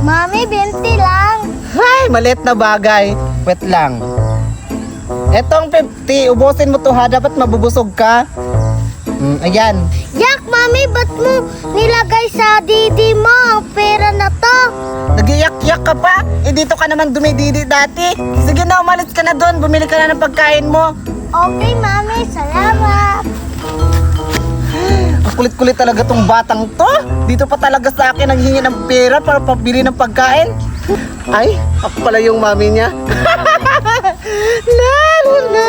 Mami, 20 lang. Ay, maliit na bagay. Wait lang. Etong 50, ubusin mo to ha. Dapat mabubusog ka. Ayan. Yak, Mami, ba't mo nilagay sa didi mo ang pera na to? Nagiyak-yak ka pa? Eh, dito ka naman dumididi dati. Sige na, umalis ka na doon. Bumili ka na ng pagkain mo. Okay, Mami, salamat. Ang kulit-kulit talaga tong batang to. Dito pa talaga sa akin nanghingi ng pera para pabili ng pagkain. Ay, ako pala yung mami niya. Lalo na.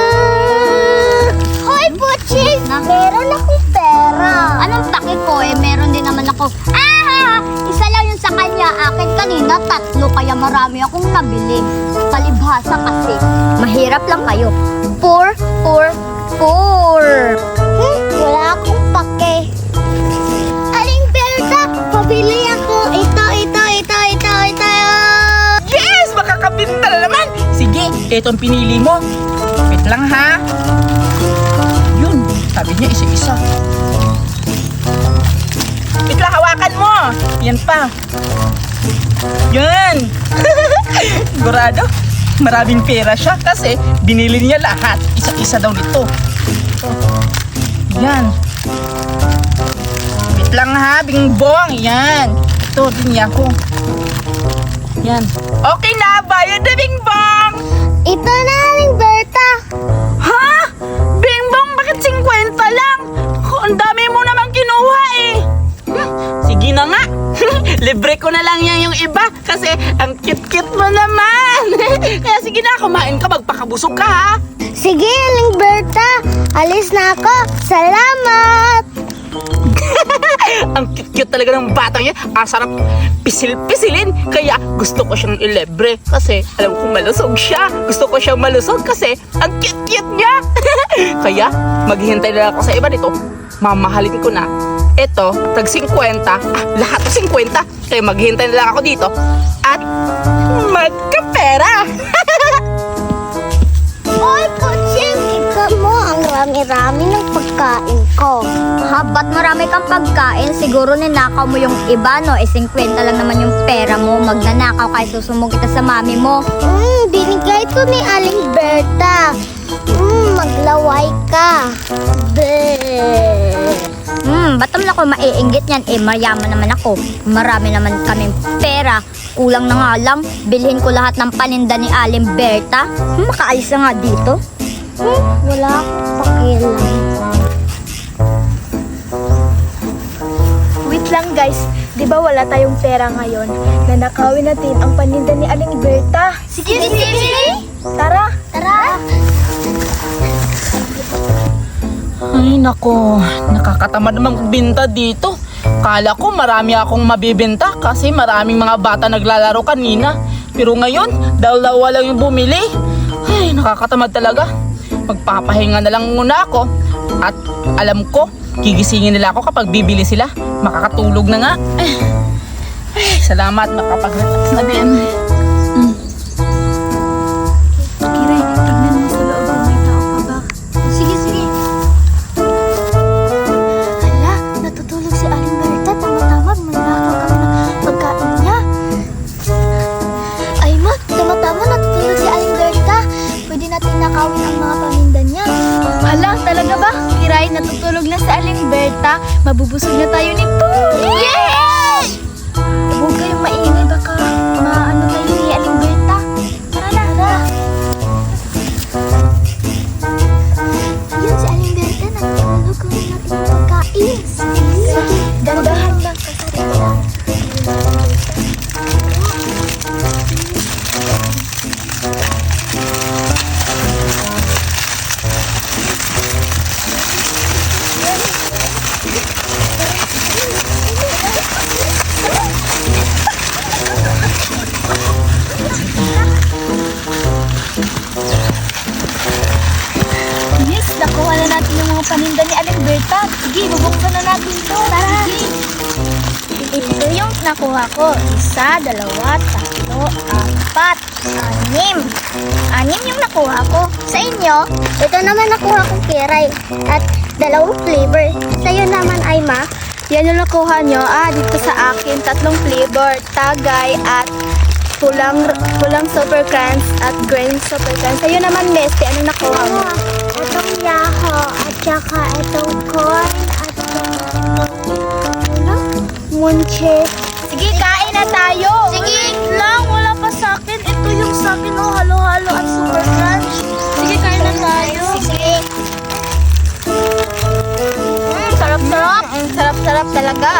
Hoy, Puchi! Meron akong pera. Anong paki ko eh? Meron din naman ako. Isa lang yung sa kanya. Akin kanina 3. Kaya marami akong nabili. Palibhasa kasi. Mahirap lang kayo. Poor. Wala akong pake. Aling Berta, pabili ako. Ito. Yes! Makakabinta na naman! Sige, eto ang pinili mo. Wait lang ha. Yun, sabi niya isa-isa. Wait lang, hawakan mo. Yan pa. Yan! Sigurado, maraming pera siya kasi binili niya lahat. Isa-isa daw nito. Yan. Wait lang ha, bingbong. Yan. Ito din niya ako. Yan. Okay na, bayad na, bingbong! Ito na, Aling Berta. Ha? Bingbong, bakit 50 lang? Ang dami mo naman kinuha eh. Sige na nga. Libre ko na lang yan yung iba kasi ang cute-cute mo naman. Kaya sige na, kumain ka, magpakabusog ka ha. Sige, Aling Berta. Alis na ako. Salamat. Ang cute-cute talaga ng batang yan. Ang sarap pisil-pisilin. Kaya gusto ko siyang ilibre kasi alam kong malusog siya. Gusto ko siyang malusog kasi ang cute-cute niya. Kaya maghihintay na lang ako sa iba nito. Mamahalin ko na. Ito, tag 50. Lahat 50. Kaya maghihintay na lang ako dito. At magkapera. Hoy, Puchi, ikaw mo ang rami-rami ng pagkain ko. Ba't marami kang pagkain? Siguro ninakaw mo yung iba, no? 50 lang naman yung pera mo. Magnanakaw kayo, susumong kita sa mami mo. Binigay to ni Aling Berta. Maglaway ka. Ba't naman ako maiinggit yan? Mayaman naman ako. Marami naman kaming pera. Kulang na nga lang. Bilhin ko lahat ng paninda ni Aling Berta. Makaalis na nga dito. Wala akong pakialam. Wait lang guys, di ba wala tayong pera ngayon? Nanakawin natin ang paninda ni Aling Berta. Sige. Tara! Ay nako, nakakatamad namang magbenta dito. Kala ko marami akong mabibenta kasi maraming mga bata naglalaro kanina. Pero ngayon, dalawa lang yung bumili. Ay, nakakatamad talaga. Magpapahinga na lang muna ako. At alam ko, gigisingin nila ako kapag bibili sila. Makakatulog na nga. Ay, salamat, makapag-relax na din. Kiray, tignan mo sa loob kung may tao pa ba. Sige. Hala, natutulog si Aling Berta. Tama-tama, manakaw kami ng pagkain niya. Ay ma, tama-tama, natutulog si Aling Berta. Pwede natin nakawin ang mga paninda niya. Hala, talaga ba? Kiray, natutulog na sa Aling Berta. Mabubusog na tayo nito. Yes! Huwag kayong maingay, baka maano tayo ni Aling Berta. Tara na. Ayun, si Aling Berta, natutulog kung natin yung pagkain. Sige, Dandahan lang kasarita. Yes, nakuha na natin yung mga paninda ni Aling Berta. Sige, bubuksan na natin ito. Tara. Ito yung nakuha ko. 1, 2, 3, 4, 5, 6 yung nakuha ko. Sa inyo, ito naman nakuha kong kiray. At 2 flavor. Sa'yo naman ay Yan yung nakuha nyo. Dito sa akin, 3 flavor. Tagay at pulang super crunch at green super crunch. Sa'yo naman, Bestie, anong nakuha mo? Itong yaho at saka itong corn at saka ano? Munche. Sige, kain na tayo. Sige. lang, wala pa sa akin. Ito yung sa akin, halo-halo at super crunch. Sige, kain na tayo. Sige. Sarap-sarap. Sarap-sarap talaga.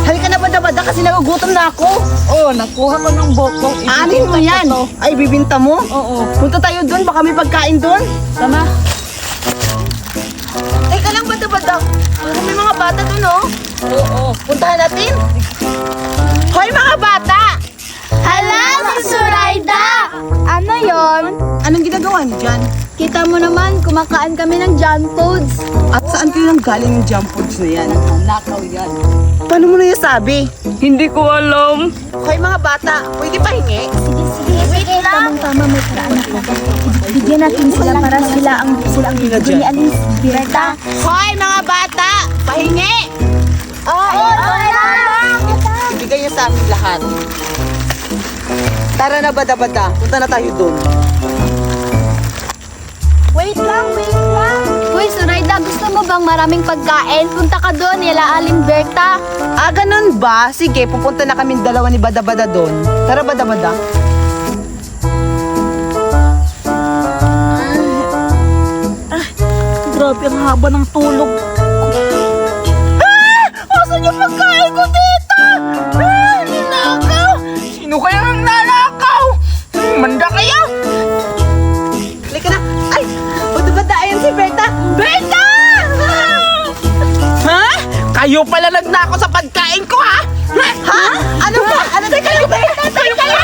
Halika na bada-bada kasi nagugutom na ako. Oh, nakuha ko ng bokong. Anin mo yan? Ay, bibinta mo? Oo. Punta tayo doon, baka may pagkain doon. Tama. Teka lang, bada-bada. May mga bata doon, oh. Oo. Puntahan natin. Hoy, mga bata! Hala, si Zoraida! Ano yon? Anong ginagawa niyo dyan? Kita mo naman, kumakain kami ng junk foods. At saan kayo nang galing yung junk foods na yan? Nakaw yan. Paano mo na sabi? Hindi ko alam. Hoy, mga bata, pwede pahingi? Sige lang. Tama, may paraan ako. Bigyan natin sila para sila ang bibigyan ni Aling Berta. Hoy, mga bata! Pahingi! Ibigay niyo sa amin lahat. Tara na, bada-bada. Punta na tayo doon. Wait lang. Hoy, Zoraida, gusto mo bang maraming pagkain? Punta ka doon, nila Aling Berta. Ganun ba? Sige, pupunta na kami dalawa ni Bada-Bada doon. Tara, Bada-Bada. Grabe ang haba ng tulog. Asan yung pagkain ko dito? Ninakaw! Sino kaya ang nanakaw? Manda kaya? Halika na. Ay! Bada-Bada, ayan si Berta. Berta! Ha? Kayo pala nagnakaw sa pagkain ko, ha? Ha? Ano ba? Ano ba kayo, Berta? Kayo pala!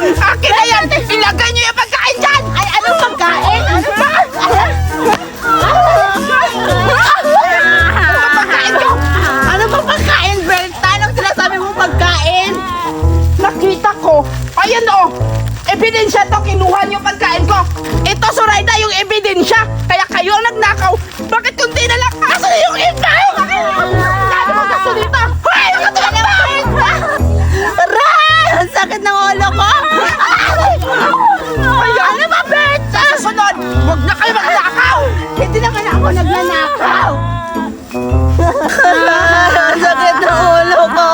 Akin na yan! Ilagay niyo yung pagkain dyan! Ay, anong pagkain? Ano ba? Ano ba pagkain, Berta? Anong sinasabi mo pagkain? Nakita ko. Ayan o. Ebidensya to. Kinuha niyo yung pagkain ko. Ito, Zoraida, yung ebidensya. Kaya kayo ang nagnakaw. Bakit kundi na lang? Asan na yung iba? Lalo mo kasulita. Hoy! Ang katulad! Aray! Ang sakit ng ulo ko! Ano ba, Berta? Sa sunod, huwag na kayo magnakaw. Hindi naman ako nagnanakaw! Ang sakit ng ulo ko!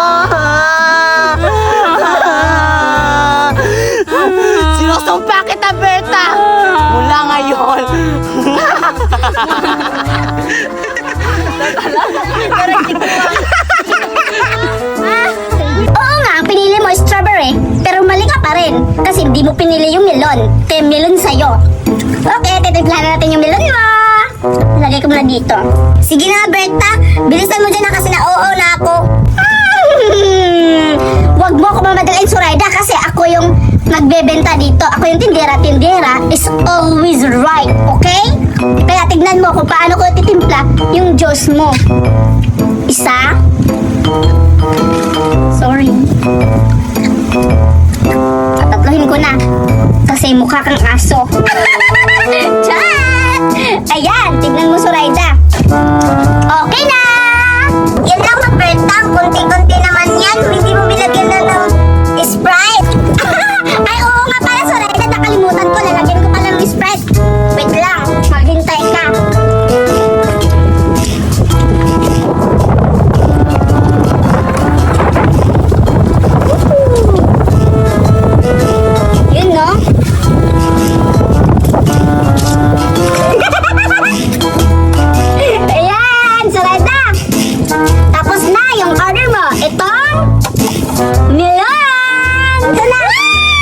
Sinusumpa kita, Berta! Mula ngayon! Oo nga, ang pinili mo strawberry. Pero mali ka pa rin. Kasi di mo pinili yung melon. Kaya melon sa'yo. Okay, titimplahan na natin yung melon mo. Lagay ko muna dito. Sige na, Berta. Bilisan mo dyan na kasi na-oo na ako. Huwag mo ako mamadalain, Zoraida, kasi ako yung magbebenta dito. Ako yung tindera. Tindera is always right, okay? Kaya tignan mo kung paano ko titimpla yung Diyos mo. Isa. Sorry. Tatatlohin ko na. Kasi mukha kang aso. Chat! Ayan, tignan mo, Zoraida. Okay na! Yan lang, Berta. Kunti-kunti naman yan. Hindi mo bilagyan na ng Sprite. Ay, oo nga pala, Zoraida. Nakalimutan ko. Lalagyan ko pala ng Sprite. Wait lang. Maghintay ka. Yun, no? Ayan, Zoraida. Tapos na yung order mo. Itong melon. Ito na.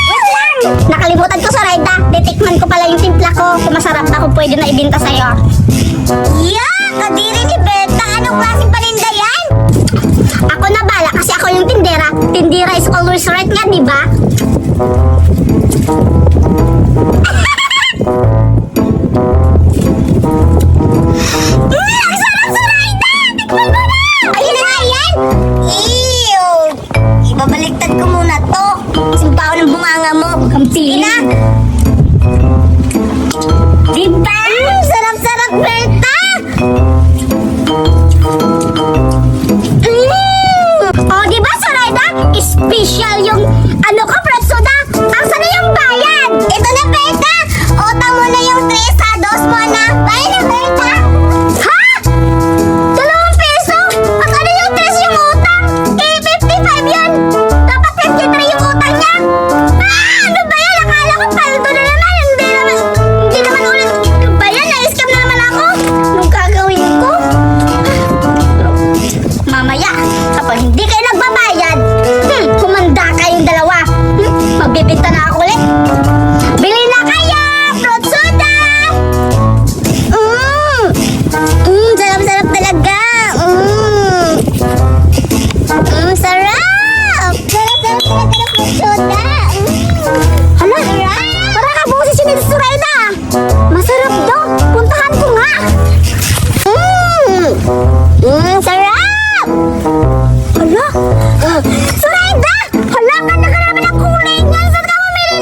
Wait lang. Nakalimutan ko, Zoraida. Titikman ko pala yung timpla ko. Kung masarap na kung pwede na ibenta sa'yo. Yeah! Kadiri ni Berta. Anong klaseng paninda yan? Ako na bala kasi ako yung tindera. Tindera is always right nga, di ba? Ang sarap, Zoraida! Tikman mo na! Ayun na nga yan! Ew! Ibabaliktad ko muna to. Simpa ng bunganga mo. Sige na! Diba? Sarap-sarap, Berta! hindi kayo nagbabayad, kumanda kayong dalawa. Magbibinta na ako ulit. Bili na kayo! Fruit soda! Sarap-sarap talaga. Sarap! Sarap-sarap talaga ng fruit soda. Hala, para ka buong si Chinil Surayda. Masarap daw. Puntahan ko nga. Sarap! Hala, Surayda! Hala, ganda ka naman ang kulay niya. Saan ka bumili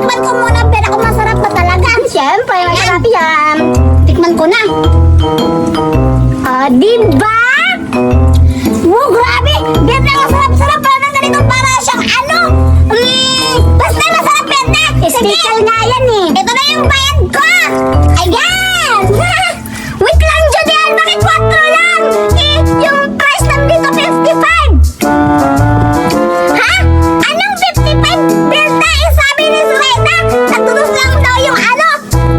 Tikman ko muna, pero kung masarap ba talaga? Siyempre, masarap yan. Tikman ko na. Ah, diba? Wow, grabe! Benta, masarap-sarap pa ng ganito para siyang ano? Basta masarap, Benta! Special nga yan eh. Ito na yung bayad ko! Ayan! Wait lang, Julian! Bakit 4 lang? Yung price lang dito, 55! Ha? Anong 55? Benta, sabi ni Sureda, nagtutos lang daw yung ano,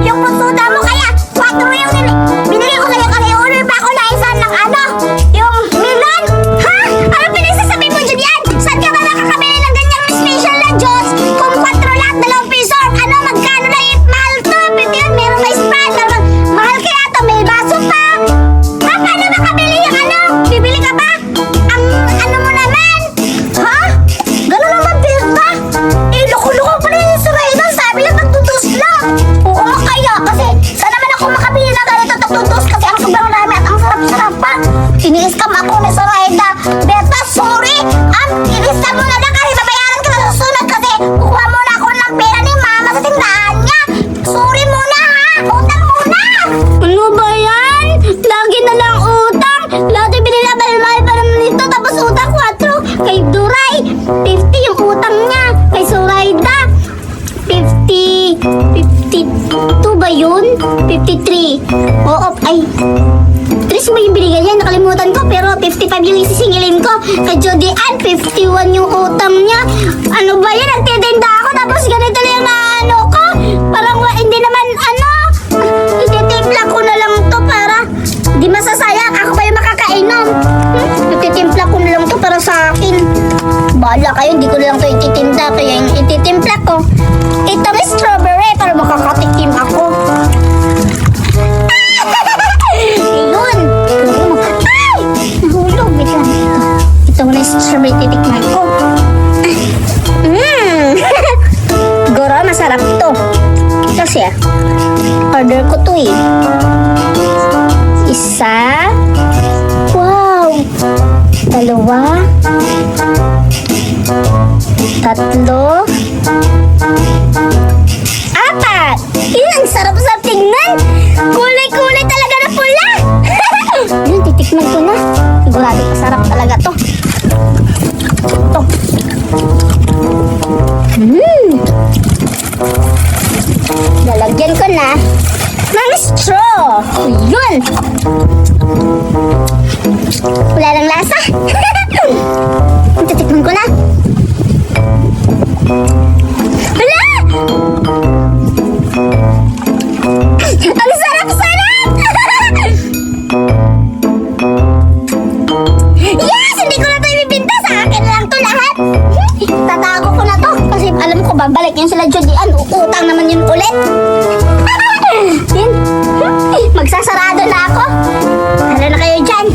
yung pusuda mo, kaya 4 yung binili ko sa'yo kasi order pa ako na isa ng ano, yung melon. Ha? Ano pinagsasabi mo, Julian? Saan ka ba nakakabili ng ganyang special na Diyos? Kung 4 lahat, 2 piso, ano, magkano na yung mahal to? Pwede yun, meron may Sprite, mahal kaya to, may baso pa. Ha? Paano makabili yung ano? Bibili ka ba? Ang ano mo naman? Ha? Gano'n naman, Berta? Loko-loko pa rin yung Sureda. Sabi niya magtutus lang. Oo, kaya. Kasi saan naman ako makabili na ganito tutus kasi ang sobrang dami at ang sarap-sarap pa. Ini-scam ako ni Sureda. Berta, sorry. I-scam mo na lang kasi babayaran ka na susunod kasi kukuha muna ako ng pera ni Mama sa tindahan niya. Sorry muna, ha? Utang muna. Ano ba yan? Lagi na lang utang. Lagi binili na mahal pa naman nito tapos utang 4. Kay Duray, 50 yung utang niya. Kay Surayda, 52 ba yun? 53. Oo, ay. 3 ba yung binigay niya? Nakalimutan ko pero 55 yung isisingilin ko. Kay Jody Ann, 51 yung utang niya. Ano ba yan? Nagtitinda ako tapos ganito lang yung ano ko. Parang hindi naman ano. Ititimpla ko na lang to para di masasayang. Ako ba yung makakainom? Ititimpla ko na lang to para sa akin. Bahala kayo, hindi ko na lang to ititinda. Kaya yung ititimpla ko, ito may strawberry para makakatikim ako. Ayun! Ay! Nahulog. Wait lang. Ito na yung strawberry titikman ko. Goro, masarap to. Kasi order ko to eh. Isa. Wow! 2. 3. 4. Yun, ang sarap-sarap tingnan. Kulay-kulay talaga na pula. Yun, titikman ko na. Sigurado masarap talaga to. Ito. Lalagyan ko na ng straw. Yun. Wala lang lasa. Titikman ko na. Wala! Ang sarap-sarap! Yes! Hindi ko na ito ibibinta. Sa akin lang to lahat. Tatago ko na to. Kasi alam ko, babalik yun sila Judy Ann. Utang naman yun ulit. Yun. Magsasarado na ako. Hala na kayo dyan.